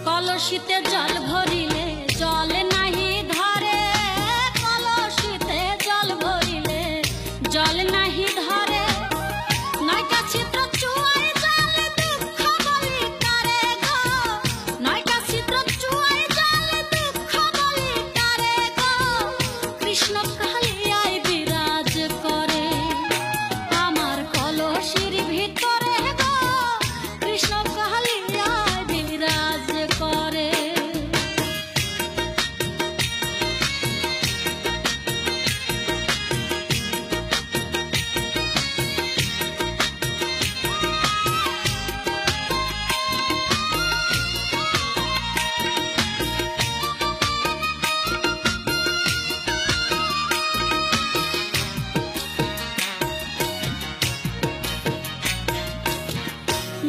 কলসিতে জল ভরিলে জল নাহি ধরে, কলসিতে জল ভরিলে জল নাহি ধরে। নয়টা ছিদ্র চুয়ায় জল দুঃখ বলি তারে গো, নয়টা ছিদ্র চুয়ায় জল দুঃখ বলি তারে গো। কৃষ্ণ কালিয়ায় বিরাজ করে আমার কলসির ভিতরে গো, কৃষ্ণ কালিয়ায় বিরাজ করে।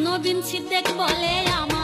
নবীন সিদ্দিক বলে আমার